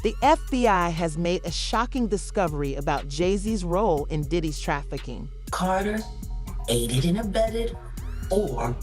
the FBI has made a shocking discovery about Jay-Z's role in Diddy's trafficking. Carter aided and abetted or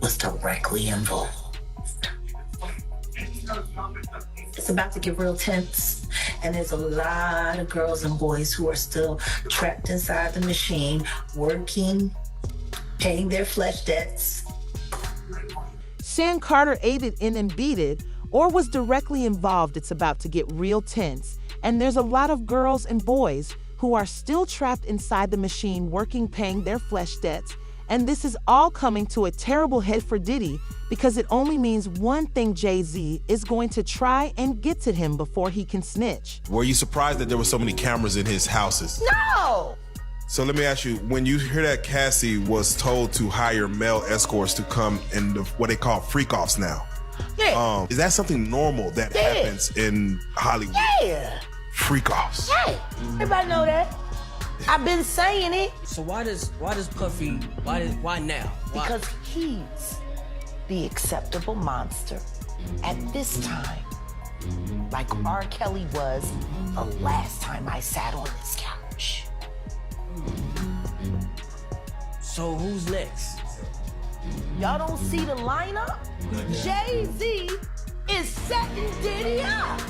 was directly involved. It's about to get real tense, and there's a lot of girls and boys who are still trapped inside the machine, working, paying their flesh debts. Saying Carter aided and abetted or was directly involved, it's about to get real tense. And there's a lot of girls and boys who are still trapped inside the machine, working, paying their flesh debts. And this is all coming to a terrible head for Diddy, because it only means one thing: Jay-Z is going to try and get to him before he can snitch. Were you surprised that there were so many cameras in his houses? No! So let me ask you, when you hear that Cassie was told to hire male escorts to come in what they call freak-offs now, is that something normal that happens in Hollywood? Yeah! Freak-offs. Hey, everybody know that. I've been saying it. So why does Puffy, why now? Why? Because he's the acceptable monster at this time. Like R. Kelly was the last time I sat on this couch. So who's next? Y'all don't see the lineup? Jay-Z is setting Diddy up.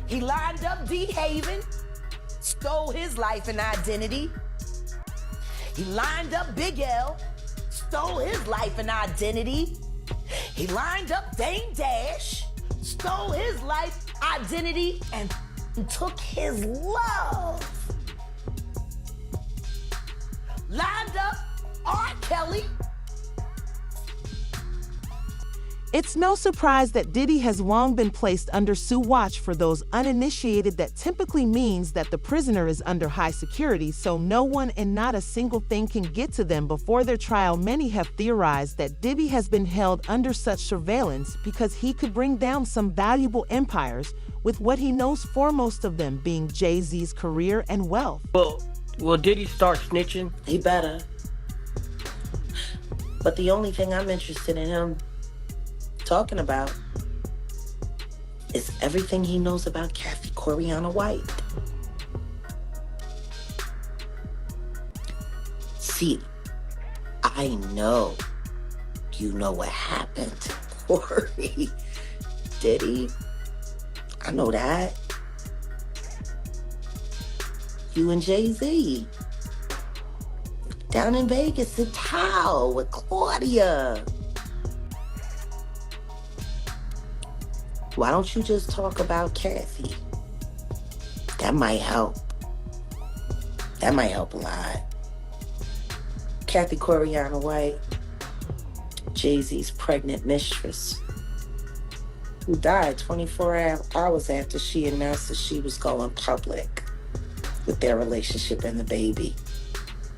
He lined up D-Haven, stole his life and identity. He lined up Big L, stole his life and identity. He lined up Dame Dash, stole his life, identity, and took his love. Lined up R. Kelly. It's no surprise that Diddy has long been placed under Sue watch. For those uninitiated, that typically means that the prisoner is under high security, so no one and not a single thing can get to them before their trial. Many have theorized that Diddy has been held under such surveillance because he could bring down some valuable empires, with what he knows foremost of them being Jay-Z's career and wealth. Will Diddy start snitching? He better. But the only thing I'm interested in him talking about is everything he knows about Kathy Coriana White. See, I know you know what happened to Corey. Diddy, I know that. You and Jay-Z down in Vegas at Tao with Claudia. Why don't you just talk about Kathy? That might help. That might help a lot. Kathy Coriana White, Jay-Z's pregnant mistress, who died 24 hours after she announced that she was going public with their relationship and the baby,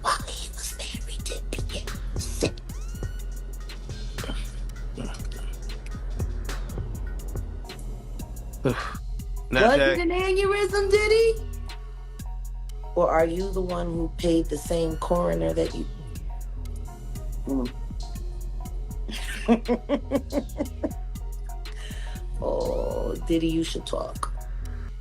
while he was married to Beyonce. Was it an aneurysm, Diddy? Or are you the one who paid the same coroner that you... Oh, Diddy, you should talk.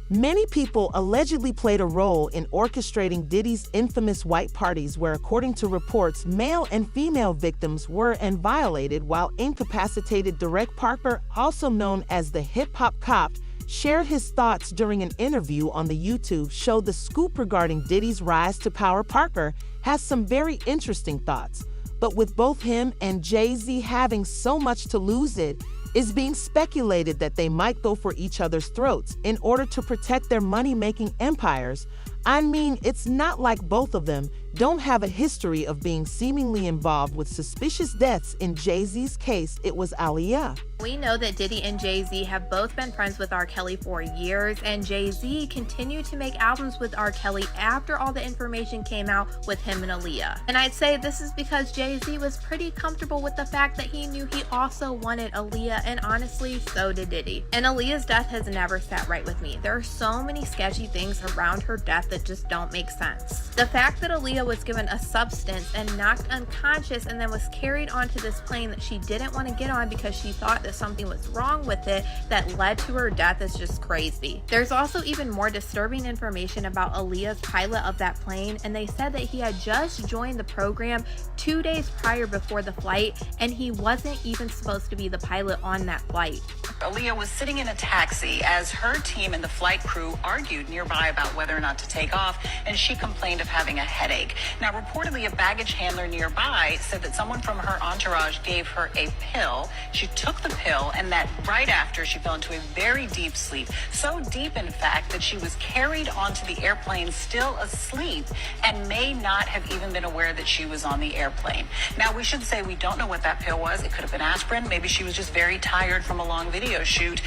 Many people allegedly played a role in orchestrating Diddy's infamous white parties, where, according to reports, male and female victims were and violated, while incapacitated. Derek Parker, also known as the hip-hop cop, shared his thoughts during an interview on the YouTube show The Scoop regarding Diddy's rise to power. Parker has some very interesting thoughts, but with both him and Jay-Z having so much to lose, it is being speculated that they might go for each other's throats in order to protect their money-making empires. I mean, it's not like both of them don't have a history of being seemingly involved with suspicious deaths. In Jay-Z's case, it was Aaliyah. We know that Diddy and Jay-Z have both been friends with R. Kelly for years, and Jay-Z continued to make albums with R. Kelly after all the information came out with him and Aaliyah. And I'd say this is because Jay-Z was pretty comfortable with the fact that he knew he also wanted Aaliyah, and honestly, so did Diddy. And Aaliyah's death has never sat right with me. There are so many sketchy things around her death that just don't make sense. The fact that Aaliyah Aaliyah was given a substance and knocked unconscious and then was carried onto this plane that she didn't want to get on because she thought that something was wrong with it that led to her death is just crazy. There's also even more disturbing information about Aaliyah's pilot of that plane, and they said that he had just joined the program 2 days prior before the flight, and he wasn't even supposed to be the pilot on that flight. Aaliyah was sitting in a taxi as her team and the flight crew argued nearby about whether or not to take off, and she complained of having a headache. Now, reportedly, a baggage handler nearby said that someone from her entourage gave her a pill. She took the pill, and that right after she fell into a very deep sleep. So deep, in fact, that she was carried onto the airplane still asleep and may not have even been aware that she was on the airplane. Now, we should say we don't know what that pill was. It could have been aspirin. Maybe she was just very tired from a long video shoot,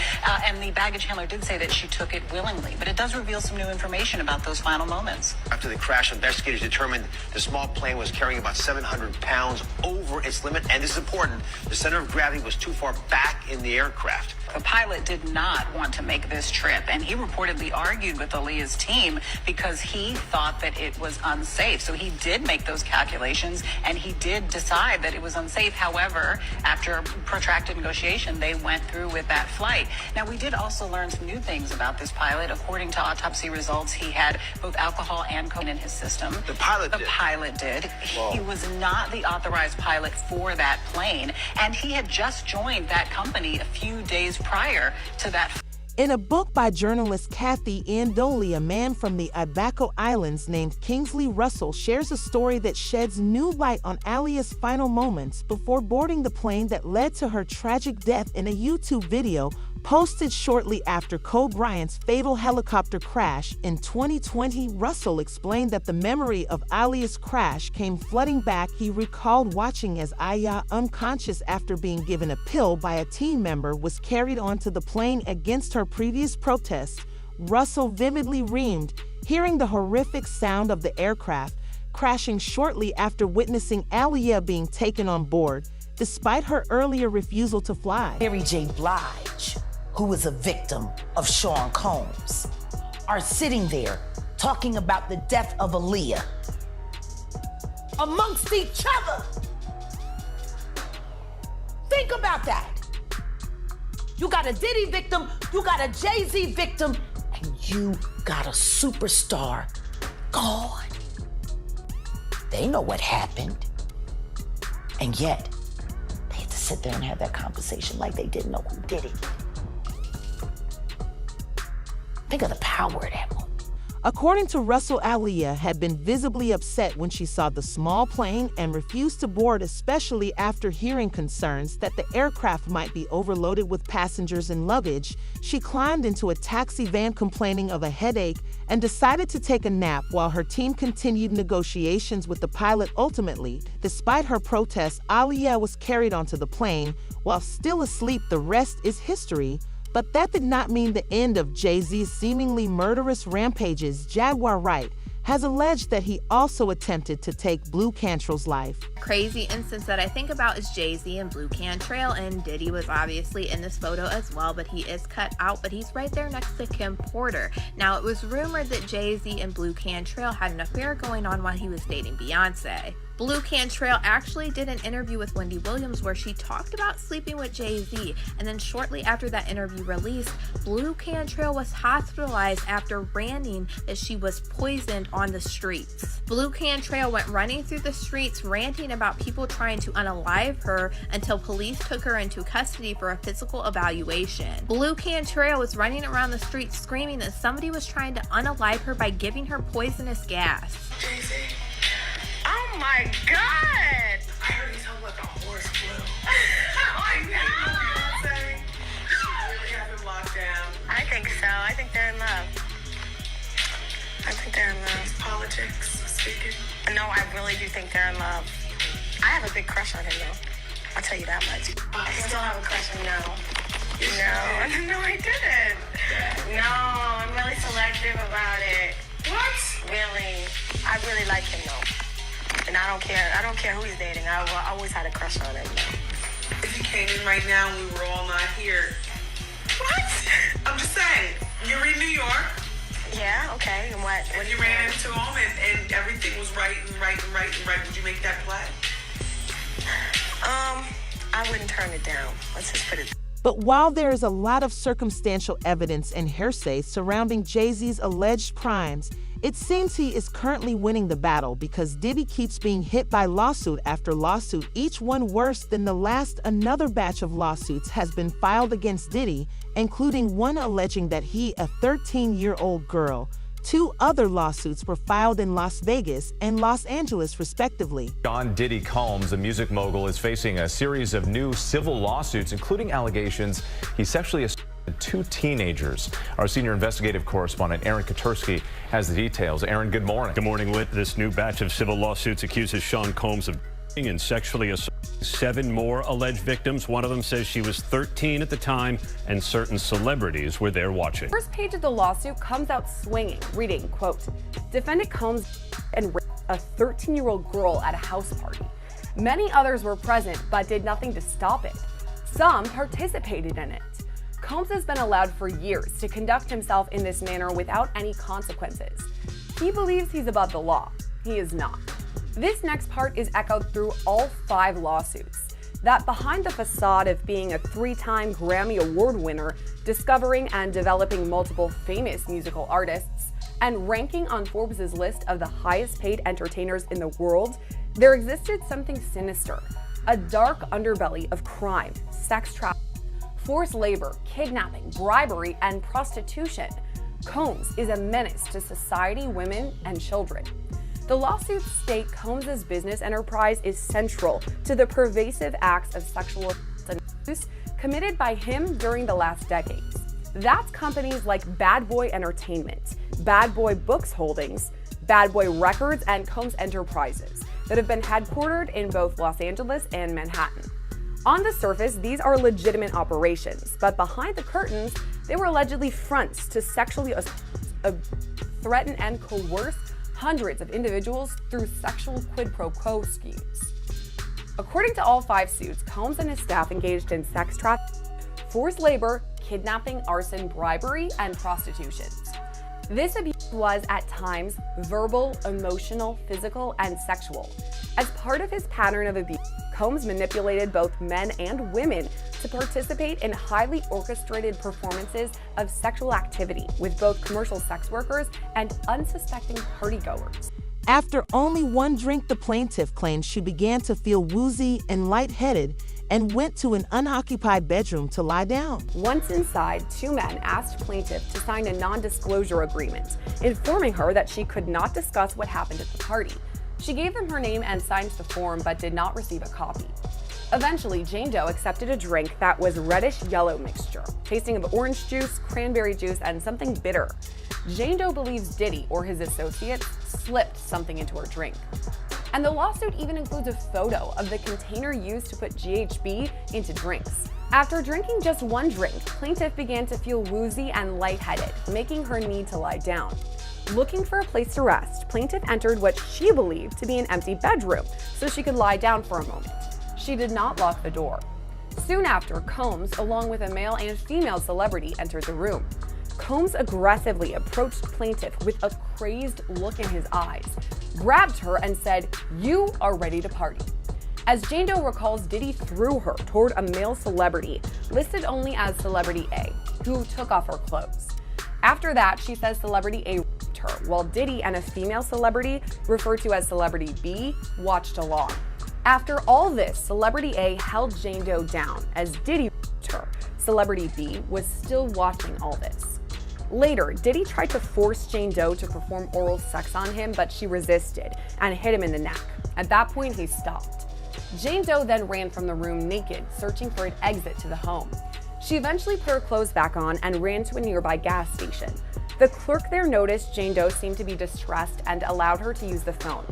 and the baggage handler did say that she took it willingly, but it does reveal some new information about those final moments. After the crash, investigators determined the small plane was carrying about 700 pounds over its limit, and this is important, the center of gravity was too far back in the aircraft. The pilot did not want to make this trip, and he reportedly argued with Aaliyah's team because he thought that it was unsafe. So he did make those calculations, and he did decide that it was unsafe. However, after protracted negotiation, they went through with that flight. Now, we did also learn some new things about this pilot. According to autopsy results, he had both alcohol and cocaine in his system. The pilot did. Whoa. He was not the authorized pilot for that plane, and he had just joined that company a few days prior to that. In a book by journalist Kathy Andoli, a man from the Abaco Islands named Kingsley Russell shares a story that sheds new light on Aaliyah's final moments before boarding the plane that led to her tragic death in a YouTube video posted shortly after Kobe Bryant's fatal helicopter crash in 2020. Russell explained that the memory of Aaliyah's crash came flooding back. He recalled watching as Aaliyah, unconscious after being given a pill by a team member, was carried onto the plane against her previous protest. Russell vividly reamed, hearing the horrific sound of the aircraft crashing shortly after witnessing Aaliyah being taken on board, despite her earlier refusal to fly. Mary J. Blige, who was a victim of Sean Combs, are sitting there talking about the death of Aaliyah amongst each other. Think about that. You got a Diddy victim, you got a Jay-Z victim, and you got a superstar gone. They know what happened, and yet they had to sit there and have that conversation like they didn't know who did it. Think of the power of that moment. According to Russell, Aaliyah had been visibly upset when she saw the small plane and refused to board, especially after hearing concerns that the aircraft might be overloaded with passengers and luggage. She climbed into a taxi van complaining of a headache and decided to take a nap while her team continued negotiations with the pilot. Ultimately, despite her protests, Aaliyah was carried onto the plane. While still asleep, the rest is history. But that did not mean the end of Jay-Z's seemingly murderous rampages. Jaguar Wright has alleged that he also attempted to take Blue Cantrell's life. Crazy instance that I think about is Jay-Z and Blue Cantrell, and Diddy was obviously in this photo as well, but he is cut out, but he's right there next to Kim Porter. Now, it was rumored that Jay-Z and Blue Cantrell had an affair going on while he was dating Beyonce. Blue Cantrell actually did an interview with Wendy Williams where she talked about sleeping with Jay-Z, and then shortly after that interview released, Blue Cantrell was hospitalized after ranting that she was poisoned on the streets. Blue Cantrell went running through the streets ranting about people trying to unalive her until police took her into custody for a physical evaluation. Blue Cantrell was running around the streets screaming that somebody was trying to unalive her by giving her poisonous gas. Oh my God! I heard he's like a horse flu. Oh no! She really have him locked down. I think so. I think they're in love. Politics speaking. No, I really do think they're in love. I have a big crush on him though. I'll tell you that much. I still have a crush on him now. No, I didn't. No, I'm really selective about it. What? Really? I really like him though. And I don't care who he's dating. I always had a crush on him. If he came in right now and we were all not here. What? I'm just saying, you're in New York. Yeah, okay. And what And you ran into him and everything was right and right and right and right. Would you make that play? I wouldn't turn it down. Let's just put it. But while there is a lot of circumstantial evidence and hearsay surrounding Jay-Z's alleged crimes, it seems he is currently winning the battle because Diddy keeps being hit by lawsuit after lawsuit, each one worse than the last. Another batch of lawsuits has been filed against Diddy, including one alleging that he, a 13-year-old girl. 2 other lawsuits were filed in Las Vegas and Los Angeles, respectively. John Diddy Combs, the music mogul, is facing a series of new civil lawsuits, including allegations he sexually assaulted 2 teenagers. Our senior investigative correspondent, Aaron Katursky, has the details. Aaron, good morning. Good morning, Whit. This new batch of civil lawsuits accuses Sean Combs of and sexually assaulting 7 more alleged victims. One of them says she was 13 at the time, and certain celebrities were there watching. First page of the lawsuit comes out swinging, reading, quote, defendant Combs and raped a 13-year-old girl at a house party. Many others were present but did nothing to stop it. Some participated in it. Combs has been allowed for years to conduct himself in this manner without any consequences. He believes he's above the law. He is not. This next part is echoed through all 5 lawsuits. That behind the facade of being a 3-time Grammy Award winner, discovering and developing multiple famous musical artists, and ranking on Forbes' list of the highest paid entertainers in the world, there existed something sinister, a dark underbelly of crime, sex trafficking, forced labor, kidnapping, bribery, and prostitution. Combs is a menace to society, women, and children. The lawsuits state Combs' business enterprise is central to the pervasive acts of sexual assault and abuse committed by him during the last decades. That's companies like Bad Boy Entertainment, Bad Boy Books Holdings, Bad Boy Records, and Combs Enterprises that have been headquartered in both Los Angeles and Manhattan. On the surface, these are legitimate operations, but behind the curtains, they were allegedly fronts to sexually assault, threaten, and coerce hundreds of individuals through sexual quid pro quo schemes. According to all 5 suits, Combs and his staff engaged in sex trafficking, forced labor, kidnapping, arson, bribery, and prostitution. This abuse was, at times, verbal, emotional, physical, and sexual. As part of his pattern of abuse, Combs manipulated both men and women to participate in highly orchestrated performances of sexual activity with both commercial sex workers and unsuspecting partygoers. After only 1 drink, the plaintiff claimed she began to feel woozy and lightheaded and went to an unoccupied bedroom to lie down. Once inside, 2 men asked plaintiff to sign a non-disclosure agreement, informing her that she could not discuss what happened at the party. She gave them her name and signed the form, but did not receive a copy. Eventually, Jane Doe accepted a drink that was reddish-yellow mixture, tasting of orange juice, cranberry juice, and something bitter. Jane Doe believes Diddy or his associates slipped something into her drink. And the lawsuit even includes a photo of the container used to put GHB into drinks. After drinking just 1 drink, plaintiff began to feel woozy and lightheaded, making her need to lie down. Looking for a place to rest, plaintiff entered what she believed to be an empty bedroom so she could lie down for a moment. She did not lock the door. Soon after, Combs, along with a male and female celebrity, entered the room. Combs aggressively approached plaintiff with a crazed look in his eyes, grabbed her, and said, "You are ready to party." As Jane Doe recalls, Diddy threw her toward a male celebrity, listed only as Celebrity A, who took off her clothes. After that, she says Celebrity A raped her, while Diddy and a female celebrity, referred to as Celebrity B, watched along. After all this, Celebrity A held Jane Doe down as Diddy raped her. Celebrity B was still watching all this. Later, Diddy tried to force Jane Doe to perform oral sex on him, but she resisted and hit him in the neck. At that point, he stopped. Jane Doe then ran from the room naked, searching for an exit to the home. She eventually put her clothes back on and ran to a nearby gas station. The clerk there noticed Jane Doe seemed to be distressed and allowed her to use the phone.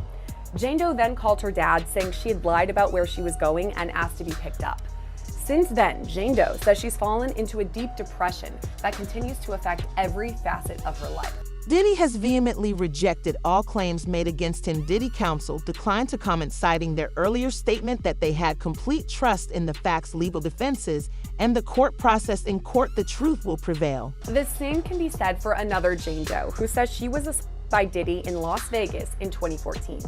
Jane Doe then called her dad, saying she had lied about where she was going and asked to be picked up. Since then, Jane Doe says she's fallen into a deep depression that continues to affect every facet of her life. Diddy has vehemently rejected all claims made against him. Diddy counsel declined to comment, citing their earlier statement that they had complete trust in the facts, legal defenses, and the court process. In court, the truth will prevail. The same can be said for another Jane Doe, who says she was assaulted by Diddy in Las Vegas in 2014.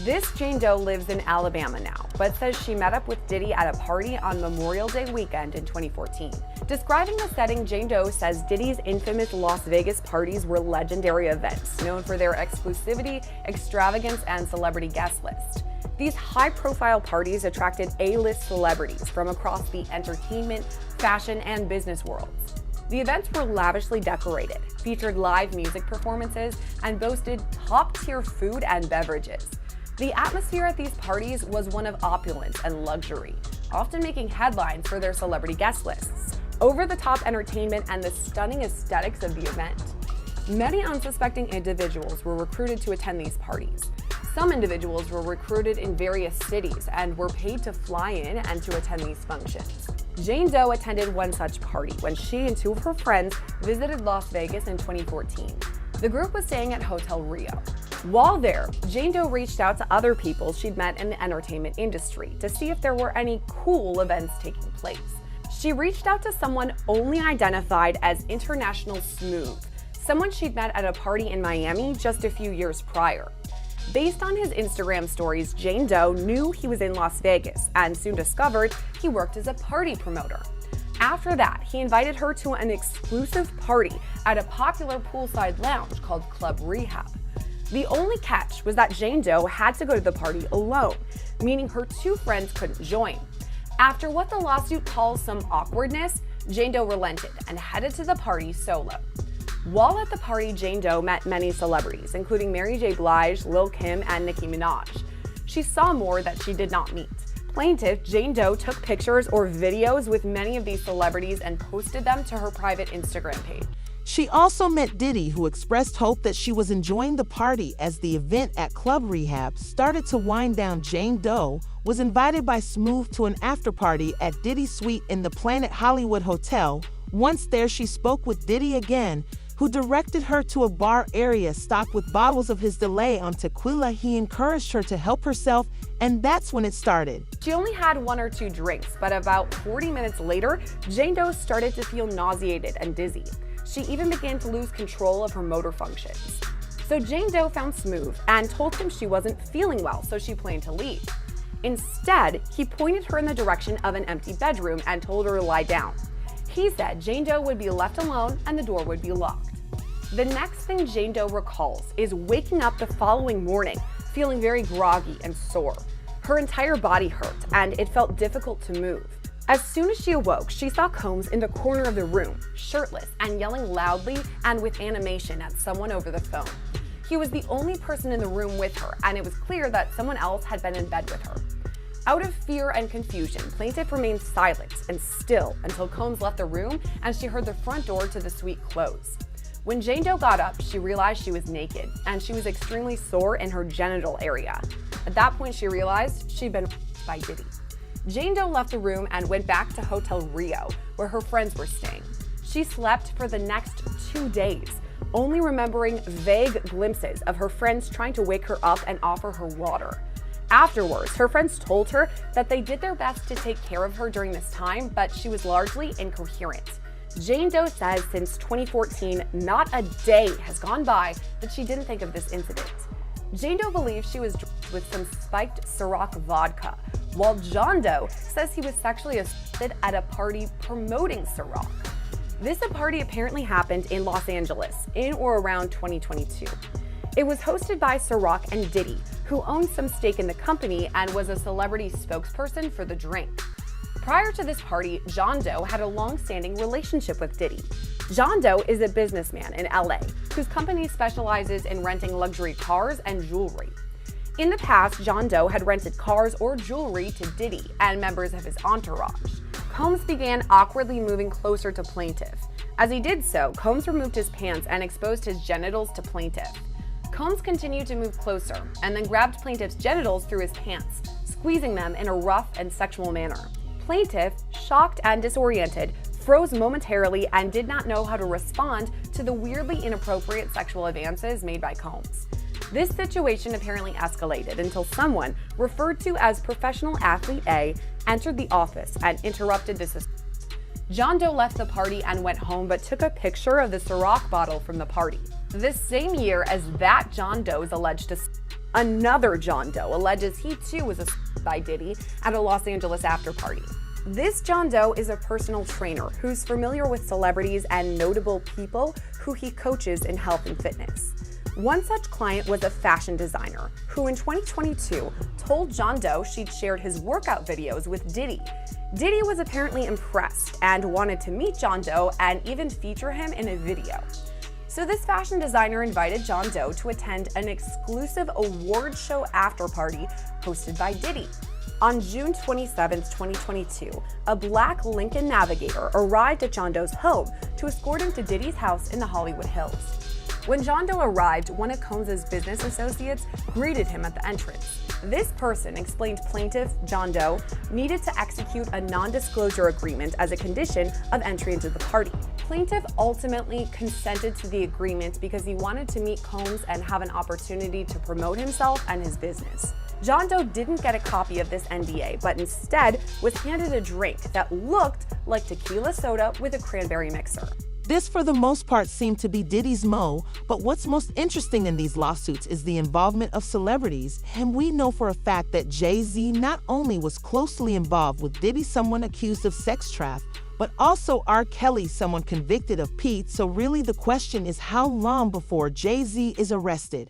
This Jane Doe lives in Alabama now, but says she met up with Diddy at a party on Memorial Day weekend in 2014. Describing the setting, Jane Doe says Diddy's infamous Las Vegas parties were legendary events, known for their exclusivity, extravagance, and celebrity guest list. These high-profile parties attracted A-list celebrities from across the entertainment, fashion, and business worlds. The events were lavishly decorated, featured live music performances, and boasted top-tier food and beverages. The atmosphere at these parties was one of opulence and luxury, often making headlines for their celebrity guest lists, over-the-top entertainment, and the stunning aesthetics of the event. Many unsuspecting individuals were recruited to attend these parties. Some individuals were recruited in various cities and were paid to fly in and to attend these functions. Jane Doe attended one such party when she and two of her friends visited Las Vegas in 2014. The group was staying at Hotel Rio. While there, Jane Doe reached out to other people she'd met in the entertainment industry to see if there were any cool events taking place. She reached out to someone only identified as International Smooth, someone she'd met at a party in Miami just a few years prior. Based on his Instagram stories, Jane Doe knew he was in Las Vegas and soon discovered he worked as a party promoter. After that, he invited her to an exclusive party at a popular poolside lounge called Club Rehab. The only catch was that Jane Doe had to go to the party alone, meaning her two friends couldn't join. After what the lawsuit calls some awkwardness, Jane Doe relented and headed to the party solo. While at the party, Jane Doe met many celebrities, including Mary J. Blige, Lil' Kim, and Nicki Minaj. She saw more that she did not meet. Plaintiff Jane Doe took pictures or videos with many of these celebrities and posted them to her private Instagram page. She also met Diddy, who expressed hope that she was enjoying the party as the event at Club Rehab started to wind down. Jane Doe was invited by Smooth to an after-party at Diddy's suite in the Planet Hollywood Hotel. Once there, she spoke with Diddy again, who directed her to a bar area stocked with bottles of his Delay on tequila. He encouraged her to help herself, and that's when it started. She only had one or two drinks, but about 40 minutes later, Jane Doe started to feel nauseated and dizzy. She even began to lose control of her motor functions. So Jane Doe found Smooth and told him she wasn't feeling well, so she planned to leave. Instead, he pointed her in the direction of an empty bedroom and told her to lie down. He said Jane Doe would be left alone and the door would be locked. The next thing Jane Doe recalls is waking up the following morning feeling very groggy and sore. Her entire body hurt and it felt difficult to move. As soon as she awoke, she saw Combs in the corner of the room, shirtless and yelling loudly and with animation at someone over the phone. He was the only person in the room with her, and it was clear that someone else had been in bed with her. Out of fear and confusion, plaintiff remained silent and still until Combs left the room and she heard the front door to the suite close. When Jane Doe got up, she realized she was naked and she was extremely sore in her genital area. At that point, she realized she'd been by Diddy. Jane Doe left the room and went back to Hotel Rio, where her friends were staying. She slept for the next 2 days, only remembering vague glimpses of her friends trying to wake her up and offer her water. Afterwards, her friends told her that they did their best to take care of her during this time, but she was largely incoherent. Jane Doe says since 2014, not a day has gone by that she didn't think of this incident. Jane Doe believes she was drugged with some spiked Ciroc vodka, while John Doe says he was sexually assaulted at a party promoting Ciroc. This party apparently happened in Los Angeles in or around 2022. It was hosted by Ciroc and Diddy, who owned some stake in the company and was a celebrity spokesperson for the drink. Prior to this party, John Doe had a long-standing relationship with Diddy. John Doe is a businessman in LA whose company specializes in renting luxury cars and jewelry. In the past, John Doe had rented cars or jewelry to Diddy and members of his entourage. Combs began awkwardly moving closer to plaintiff. As he did so, Combs removed his pants and exposed his genitals to plaintiff. Combs continued to move closer and then grabbed plaintiff's genitals through his pants, squeezing them in a rough and sexual manner. Plaintiff, shocked and disoriented, froze momentarily and did not know how to respond to the weirdly inappropriate sexual advances made by Combs. This situation apparently escalated until someone, referred to as Professional Athlete A, entered the office and interrupted this. John Doe left the party and went home, but took a picture of the Ciroc bottle from the party. This same year as that John Doe is alleged to, another John Doe alleges he too was assaulted by Diddy at a Los Angeles after party. This John Doe is a personal trainer who's familiar with celebrities and notable people who he coaches in health and fitness. One such client was a fashion designer who in 2022 told John Doe she'd shared his workout videos with Diddy. Diddy was apparently impressed and wanted to meet John Doe and even feature him in a video. So this fashion designer invited John Doe to attend an exclusive award show after party hosted by Diddy. On June 27, 2022, a black Lincoln Navigator arrived at John Doe's home to escort him to Diddy's house in the Hollywood Hills. When John Doe arrived, one of Combs' business associates greeted him at the entrance. This person explained plaintiff, John Doe, needed to execute a non-disclosure agreement as a condition of entry into the party. Plaintiff ultimately consented to the agreement because he wanted to meet Combs and have an opportunity to promote himself and his business. John Doe didn't get a copy of this NDA, but instead was handed a drink that looked like tequila soda with a cranberry mixer. This, for the most part, seemed to be Diddy's mo, but what's most interesting in these lawsuits is the involvement of celebrities, and we know for a fact that Jay-Z not only was closely involved with Diddy, someone accused of sex trafficking, but also R. Kelly, someone convicted of Pete, so really the question is how long before Jay-Z is arrested?